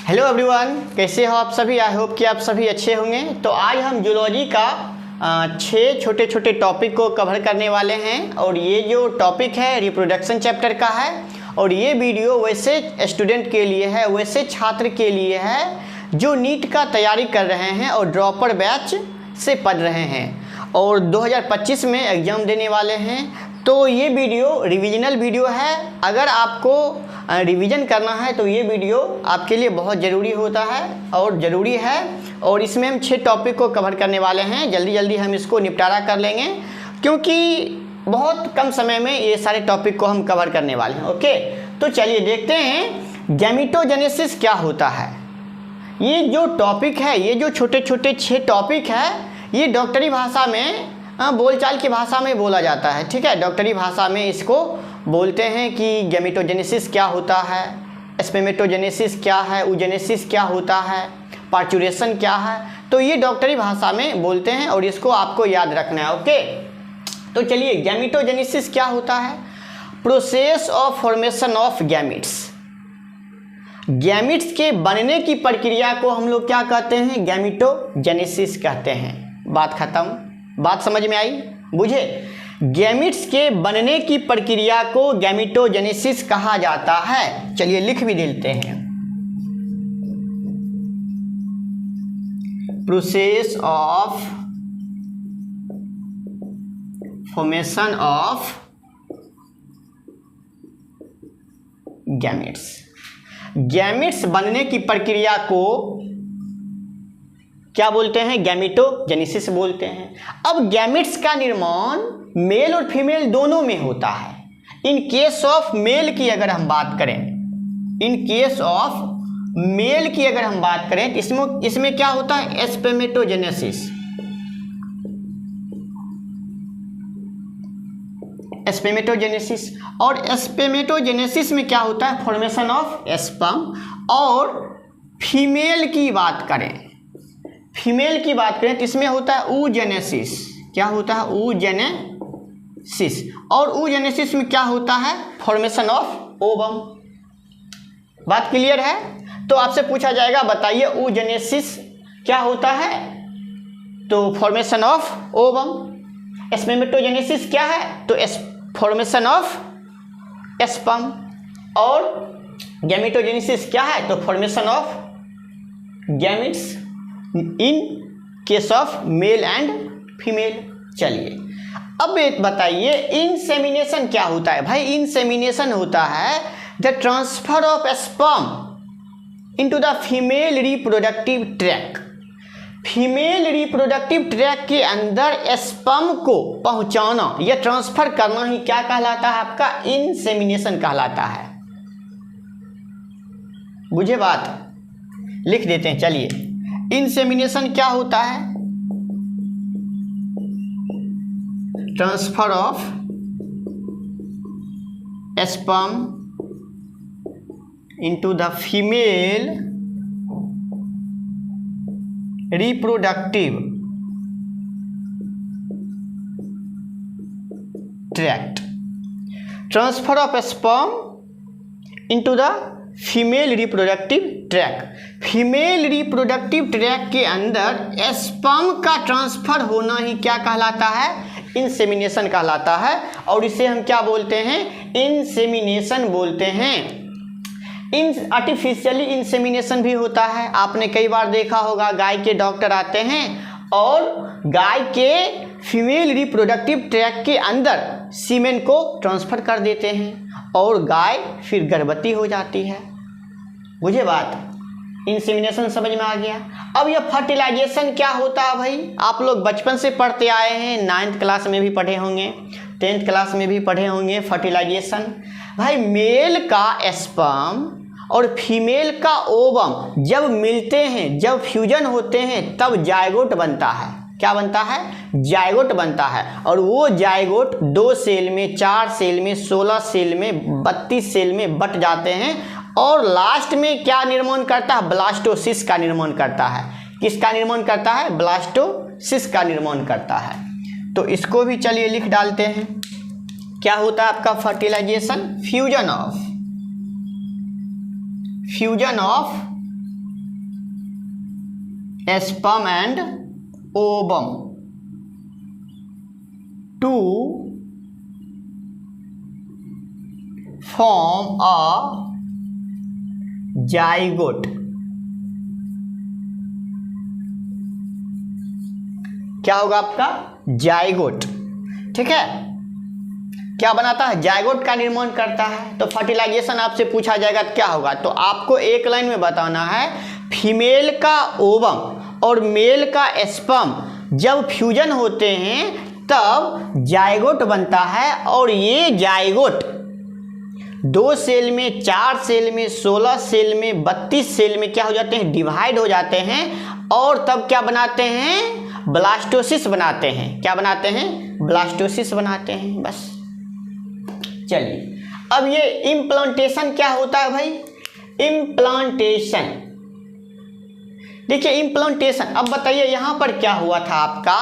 Hello everyone, कैसे हो आप सभी। आई होप कि आप सभी अच्छे होंगे। तो आज हम जूलॉजी का 6 छोटे छोटे टॉपिक को कवर करने वाले हैं और ये जो टॉपिक है रिप्रोडक्शन चैप्टर का है और ये वीडियो वैसे स्टूडेंट के लिए है, वैसे छात्र के लिए है जो नीट का तैयारी कर रहे हैं और ड्रॉपर बैच से पढ़ रहे हैं और 2025 में एग्ज़ाम देने वाले हैं। तो ये वीडियो रिविजनल वीडियो है। अगर आपको रिवीजन करना है तो ये वीडियो आपके लिए बहुत ज़रूरी होता है और ज़रूरी है। और इसमें हम 6 टॉपिक को कवर करने वाले हैं। जल्दी जल्दी हम इसको निपटारा कर लेंगे क्योंकि बहुत कम समय में ये सारे टॉपिक को हम कवर करने वाले हैं। ओके, तो चलिए देखते हैं गैमेटोजेनेसिस क्या होता है। ये जो टॉपिक है, ये जो छोटे छोटे 6 टॉपिक है, ये डॉक्टरी भाषा में बोलचाल की भाषा में बोला जाता है। ठीक है, डॉक्टरी भाषा में इसको बोलते हैं कि गैमेटोजेनेसिस क्या होता है, स्पर्मेटोजेनेसिस क्या है, oogenesis क्या होता है, पार्चुरेशन क्या है। तो ये डॉक्टरी भाषा में बोलते हैं और इसको आपको याद रखना है। ओके, तो चलिए गैमेटोजेनेसिस क्या होता है। Process of formation of gametes. Gametes के बनने की प्रक्रिया को हम लोग क्या कहते हैं, गैमेटोजेनेसिस कहते हैं। बात खत्म, बात समझ में आई, बुझे। गैमेट्स के बनने की प्रक्रिया को गैमेटोजेनेसिस कहा जाता है। चलिए लिख भी देते हैं, process of formation of gametes. Gametes बनने की प्रक्रिया को क्या बोलते हैं, गैमेटोजेनेसिस बोलते हैं। अब गैमेट्स का निर्माण मेल और फीमेल दोनों में होता है। इन केस ऑफ मेल की अगर हम बात करें, इन केस ऑफ मेल की अगर हम बात करें तो इसमें क्या होता है, स्पर्मेटोजेनेसिस। स्पर्मेटोजेनेसिस और स्पर्मेटोजेनेसिस में क्या होता है, फॉर्मेशन ऑफ स्पर्म। और फीमेल की बात करें, फीमेल की बात करें तो इसमें होता है oogenesis। क्या होता है, oogenesis। और oogenesis में क्या होता है, फॉर्मेशन ऑफ ओवम। बात क्लियर है। तो आपसे पूछा जाएगा बताइए oogenesis क्या होता है, तो फॉर्मेशन ऑफ ओवम। स्पर्मेटोजेनेसिस क्या है, तो फॉर्मेशन ऑफ स्पर्म। और गैमेटोजेनेसिस क्या है, तो formation of gametes in case of male and female. चलिए अब एक बताइए इंसेमिनेशन क्या होता है। भाई इंसेमिनेशन होता है the transfer of sperm into the female reproductive tract. Female reproductive tract के अंदर स्पर्म को पहुंचाना या ट्रांसफर करना ही क्या कहलाता है, आपका इंसेमिनेशन कहलाता है। बुझे बात, लिख देते हैं। चलिए इंसेमिनेशन क्या होता है, transfer of sperm into the female reproductive tract. Transfer of sperm into the female reproductive tract. Female reproductive tract के अंदर स्पर्म का ट्रांसफर होना ही क्या कहलाता है, इंसेमिनेशन कहलाता है। और इसे हम क्या बोलते हैं, इंसेमिनेशन बोलते हैं। आर्टिफिशियली इंसेमिनेशन भी होता है। आपने कई बार देखा होगा, गाय के डॉक्टर आते हैं और गाय के फीमेल रिप्रोडक्टिव ट्रैक के अंदर सीमेन को ट्रांसफर कर देते हैं और गाय फिर गर्भवती हो जाती है। मुझे बात, इंसेमिनेशन समझ में आ गया। अब यह फर्टिलाइजेशन क्या होता है, भाई आप लोग बचपन से पढ़ते आए हैं, 9th क्लास में भी पढ़े होंगे, 10th क्लास में भी पढ़े होंगे फर्टिलाइजेशन। भाई मेल का स्पर्म और फीमेल का ओवम जब मिलते हैं, जब फ्यूजन होते हैं, तब जायगोट बनता है। क्या बनता है, जायगोट बनता है। और वो जायगोट 2 सेल में, 4 सेल में, 16 सेल में, 32 सेल में बट जाते हैं और लास्ट में क्या निर्माण करता है, ब्लास्टोसिस का निर्माण करता है। किसका निर्माण करता है, ब्लास्टोसिस का निर्माण करता है। तो इसको भी चलिए लिख डालते हैं। क्या होता है आपका fertilisation, fusion of sperm and ovum to form a zygote। क्या होगा आपका? जाइगोट। ठीक है, क्या बनाता है? जाइगोट का निर्माण करता है। तो फर्टिलाइजेशन आपसे पूछा जाएगा तो क्या होगा? तो आपको एक लाइन में बताना है, फीमेल का ओवम और मेल का स्पर्म जब फ्यूजन होते हैं तब जाइगोट बनता है, और ये जाइगोट 2 सेल में, 4 सेल में, 16 सेल में, 32 सेल में क्या हो जाते हैं? डिवाइड हो जाते हैं, और तब क्या बनाते हैं? ब्लास्टोसिस बनाते हैं। क्या बनाते हैं? ब्लास्टोसिस बनाते हैं। बस चलिए, अब ये इम्प्लांटेशन क्या होता है भाई? इम्प्लांटेशन, देखिए इम्प्लांटेशन। अब बताइए यहाँ पर क्या हुआ था आपका?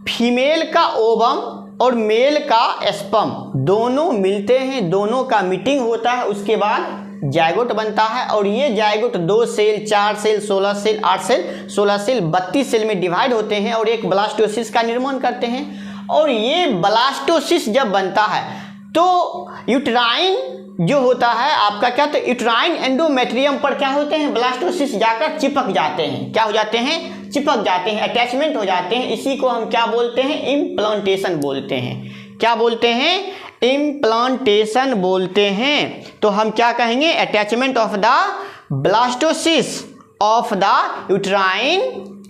फीमेल का ओवम और मेल का स्पर्म दोनों मिलते हैं, दोनों का मीटिंग होता है, उसके बाद जाइगोट बनता है, और ये zygote 2 cell, 4 cell, 16 cell, 8 cell, 16 cell, 32 cell में डिवाइड होते हैं और एक ब्लास्टोसिस का निर्माण करते हैं। और ये ब्लास्टोसिस जब बनता है तो यूट्राइन जो होता है आपका, क्या तो यूट्राइन एंडोमेट्रियम पर क्या होते हैं? ब्लास्टोसिस जाकर चिपक जाते हैं। क्या हो जाते हैं? चिपक जाते हैं, अटैचमेंट हो जाते हैं। इसी को हम क्या बोलते हैं? इम्प्लांटेशन बोलते हैं। क्या बोलते हैं? इम्प्लांटेशन बोलते हैं। तो हम क्या कहेंगे? Attachment of the blastocyst of the uterine,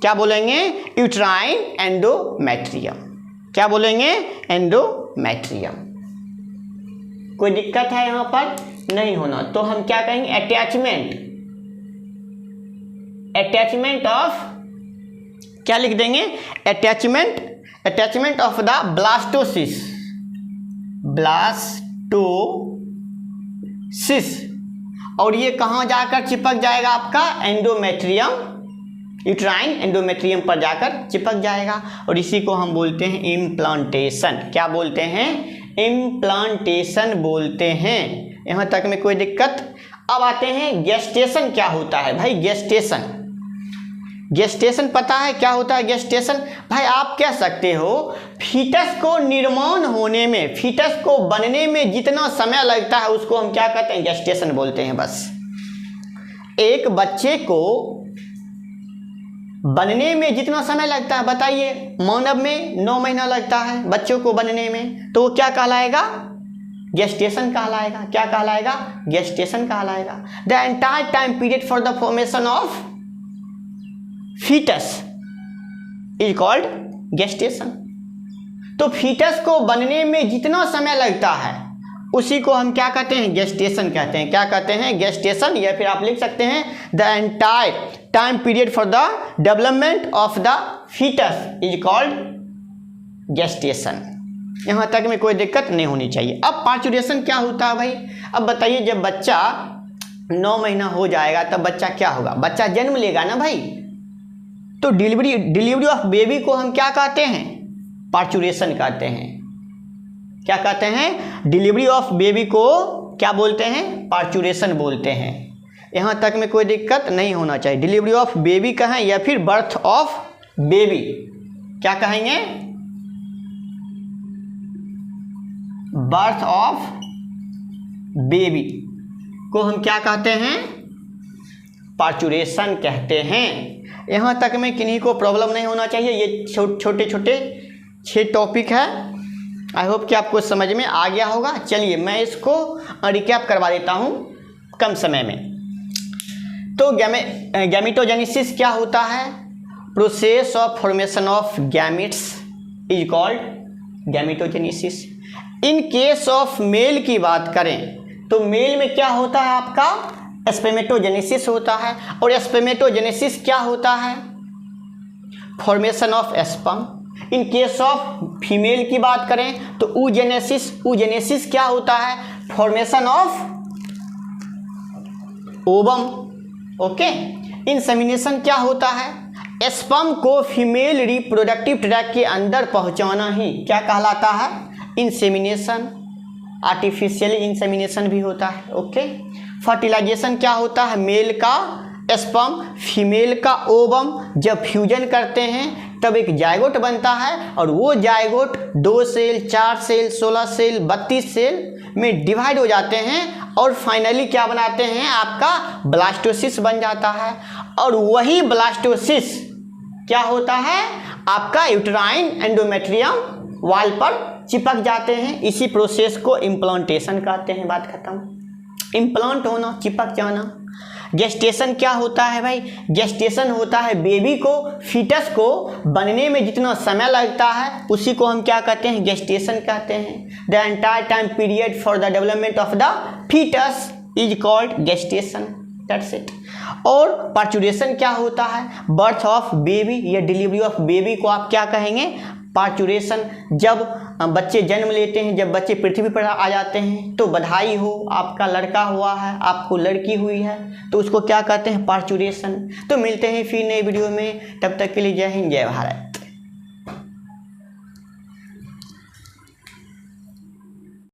क्या बोलेंगे? Uterine endometrium. क्या बोलेंगे? एंडोमेट्रियम। कोई दिक्कत है यहाँ पर? नहीं होना। तो हम क्या कहेंगे? अटैचमेंट, अटैचमेंट ऑफ, क्या लिख देंगे? Attachment, attachment of the blastocyst, blastocyst. और ये कहाँ जाकर चिपक जाएगा आपका? एंडोमेट्रियम, यूट्राइन एंडोमेट्रियम पर जाकर चिपक जाएगा, और इसी को हम बोलते हैं इम्प्लांटेशन। क्या बोलते हैं? इम्प्लांटेशन बोलते हैं। यहाँ तक में कोई दिक्कत? अब आते हैं गेस्टेशन। क्या होता है भाई गेस्टेशन? गेस्टेशन पता है क्या होता है गेस्टेशन? भाई आप कह सकते हो फीटस को निर्माण होने में, फीटस को बनने में जितना समय लगता है उसको हम क्या कहते हैं? गेस्टेशन बोलते हैं। बस एक बच्चे को बनने में जितना समय लगता है, बताइए मानव में 9 महीना लगता है बच्चों को बनने में, तो वो क्या कहलाएगा? गेस्टेशन कहलाएगा। क्या कहलाएगा? गेस्टेशन कहलाएगा। The entire time period for the formation of foetus is called gestation. तो फीटस को बनने में जितना समय लगता है उसी को हम क्या कहते हैं? गेस्टेशन कहते हैं। क्या कहते हैं? गेस्टेशन। या फिर आप लिख सकते हैं the entire time period for the development of the foetus is called gestation. यहाँ तक में कोई दिक्कत नहीं होनी चाहिए। अब पार्चुरेशन क्या होता है भाई? अब बताइए, जब बच्चा 9 महीना हो जाएगा तब बच्चा क्या होगा? बच्चा जन्म लेगा ना भाई। तो डिलीवरी ऑफ बेबी को हम क्या कहते हैं? पार्चुरेशन कहते हैं। क्या कहते हैं? डिलीवरी ऑफ बेबी को क्या बोलते हैं? पार्चुरेशन बोलते हैं। यहाँ तक में कोई दिक्कत नहीं होना चाहिए। डिलीवरी ऑफ बेबी कहें या फिर बर्थ ऑफ बेबी, क्या कहेंगे? बर्थ ऑफ बेबी को हम क्या कहते हैं? पार्चुरेशन कहते हैं। यहाँ तक में किन्हीं को प्रॉब्लम नहीं होना चाहिए। ये छोटे छोटे 6 टॉपिक है। आई होप कि आपको समझ में आ गया होगा। चलिए मैं इसको रिकैप करवा देता हूँ कम समय में। तो गैमेटोजेनेसिस क्या होता है? Process of formation of gametes is called gametogenesis. In case of male की बात करें तो मेल में क्या होता है आपका? स्पर्मेटोजेनेसिस होता है। और स्पर्मेटोजेनेसिस क्या होता है? Formation of sperm. In case of female की बात करें तो oogenesis क्या होता है? Formation of ovum. Okay. Insemination क्या होता है? स्पर्म को फीमेल रिप्रोडक्टिव ट्रैक्ट के अंदर पहुंचाना ही क्या कहलाता है? इंसेमिनेशन। आर्टिफिशियली इंसेमिनेशन भी होता है। ओके। फर्टिलाइजेशन क्या होता है? मेल का स्पर्म फीमेल का ओवम जब फ्यूजन करते हैं तब एक जायगोट बनता है और वो zygote 2 cell, 4 cell, 16 cell, 32 cell में डिवाइड हो जाते हैं और फाइनली क्या बनाते हैं, आपका ब्लास्टोसिस बन जाता है। और वही ब्लास्टोसिस क्या होता है, आपका यूट्राइन एंडोमेट्रियम वॉल पर चिपक जाते हैं। इसी प्रोसेस को इम्प्लांटेशन कहते हैं। बात खत्म। इम्प्लांट होना, चिपक जाना। गेस्टेशन क्या होता है भाई, गेस्टेशन होता है बेबी को, फीटस को बनने में जितना समय लगता है उसी को हम क्या कहते हैं, गेस्टेशन कहते हैं। The entire time period for the development of the foetus is called gestation, that's it. और पार्चुरेशन क्या होता है, बर्थ ऑफ बेबी या डिलीवरी ऑफ बेबी को आप क्या कहेंगे, पार्चुरेशन। जब बच्चे जन्म लेते हैं, जब बच्चे पृथ्वी पर आ जाते हैं तो बधाई हो, आपका लड़का हुआ है, आपको लड़की हुई है, तो उसको क्या कहते हैं, पार्चुरेशन। तो मिलते हैं फिर नए वीडियो में, तब तक के लिए जय हिंद, जय भारत।